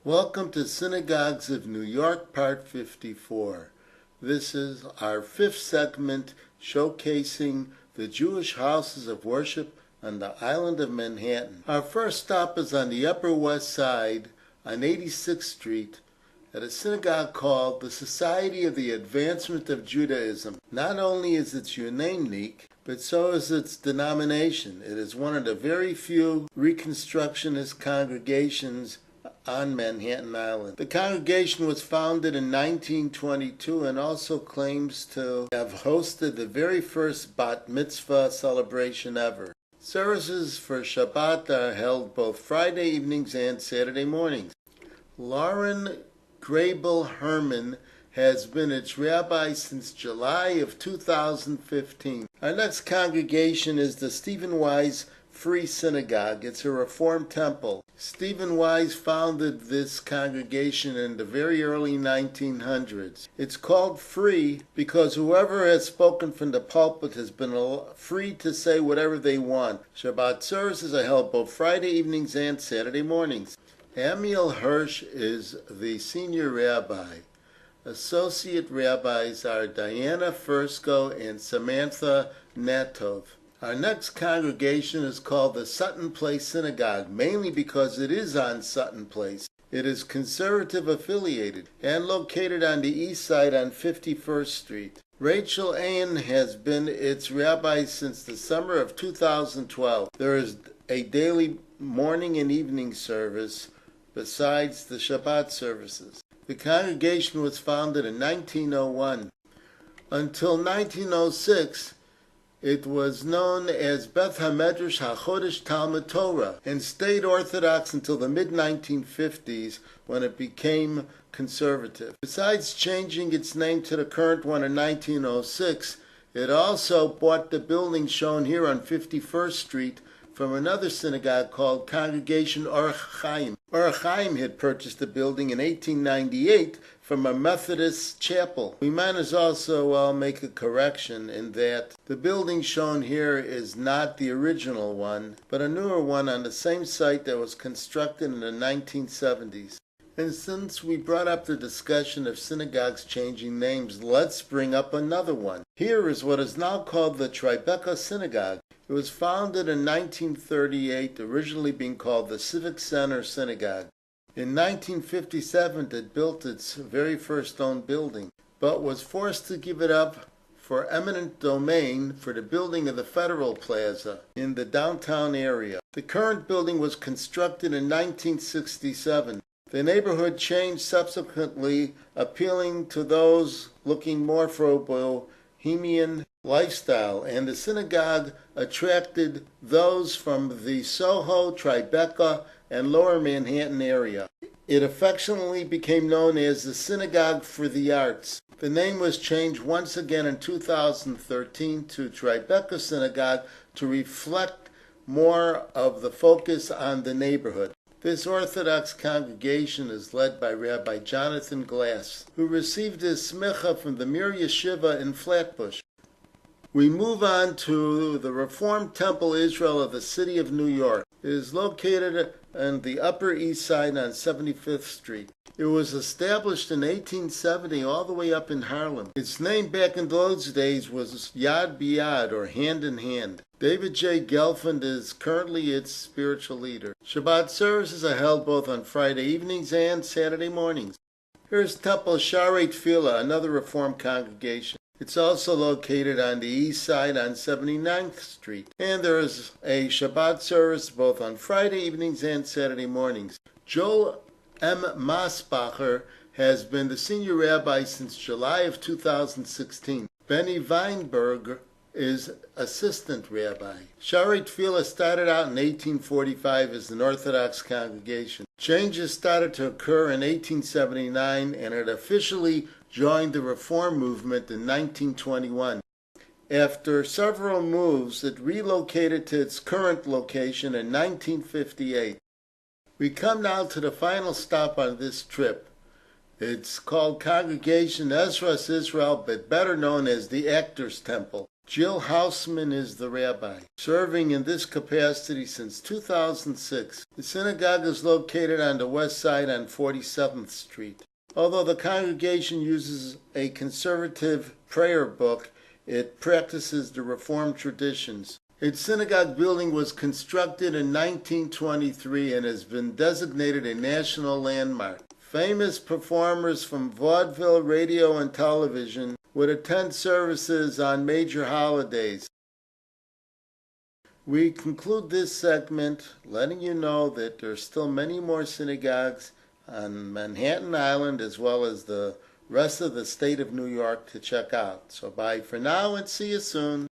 Welcome to Synagogues of New York, Part 54. This is our fifth segment showcasing the Jewish houses of worship on the island of Manhattan. Our first stop is on the Upper West Side on 86th Street at a synagogue called the Society of the Advancement of Judaism. Not only is its unique, but so is its denomination. It is one of the very few Reconstructionist congregations on Manhattan Island. The congregation was founded in 1922 and also claims to have hosted the very first bat mitzvah celebration ever. Services for Shabbat are held both Friday evenings and Saturday mornings. Lauren Grable Herman has been its rabbi since July of 2015. Our next congregation is the Stephen Wise Free Synagogue. It's a Reformed temple. Stephen Wise founded this congregation in the very early 1900s. It's called free because whoever has spoken from the pulpit has been free to say whatever they want. Shabbat services are held both Friday evenings and Saturday mornings. Amiel Hirsch is the senior rabbi. Associate rabbis are Diana Fursko and Samantha Natov. Our next congregation is called the Sutton Place Synagogue, mainly because it is on Sutton Place. It is conservative affiliated and located on the east side on 51st Street. Rachel Ayen has been its rabbi since the summer of 2012. There is a daily morning and evening service besides the Shabbat services. The congregation was founded in 1901. Until 1906, it was known as Beth HaMedrash HaChodesh Talmud Torah and stayed Orthodox until the mid-1950s when it became conservative. Besides changing its name to the current one in 1906, it also bought the building shown here on 51st Street from another synagogue called Congregation Or Chaim. Or Chaim had purchased the building in 1898 from a Methodist chapel. We might as also make a correction in that the building shown here is not the original one, but a newer one on the same site that was constructed in the 1970s. And since we brought up the discussion of synagogues changing names, let's bring up another one. Here is what is now called the Tribeca Synagogue. It was founded in 1938, originally being called the Civic Center Synagogue. In 1957, it built its very first own building, but was forced to give it up for eminent domain for the building of the Federal Plaza in the downtown area. The current building was constructed in 1967. The neighborhood changed subsequently, appealing to those looking more for a bohemian lifestyle, and the synagogue attracted those from the Soho, Tribeca, and Lower Manhattan area. It affectionately became known as the Synagogue for the Arts. The name was changed once again in 2013 to Tribeca Synagogue to reflect more of the focus on the neighborhood. This Orthodox congregation is led by Rabbi Jonathan Glass, who received his smicha from the Mir Yeshiva in Flatbush. We move on to the Reformed Temple Israel of the city of New York. It is located on the Upper East Side on 75th Street. It was established in 1870 all the way up in Harlem. Its name back in those days was Yad B'Yad, or Hand in Hand. David J. Gelfand is currently its spiritual leader. Shabbat services are held both on Friday evenings and Saturday mornings. Here's Temple Sharei Tefillah, another Reformed congregation. It's also located on the east side on 79th Street. And there is a Shabbat service both on Friday evenings and Saturday mornings. Joel M. Masbacher has been the senior rabbi since July of 2016. Benny Weinberg is assistant rabbi. Sharei Tefillah started out in 1845 as an Orthodox congregation. Changes started to occur in 1879, and it officially joined the Reform movement in 1921. After several moves, it relocated to its current location in 1958. We come now to the final stop on this trip. It's called Congregation Ezras Israel, but better known as the Actors Temple. Jill Hausman is the rabbi, serving in this capacity since 2006. The synagogue is located on the west side on 47th Street. Although the congregation uses a conservative prayer book, it practices the Reformed traditions. Its synagogue building was constructed in 1923 and has been designated a national landmark. Famous performers from vaudeville, radio, and television would attend services on major holidays. We conclude this segment letting you know that there are still many more synagogues on Manhattan Island as well as the rest of the state of New York to check out. So bye for now and see you soon.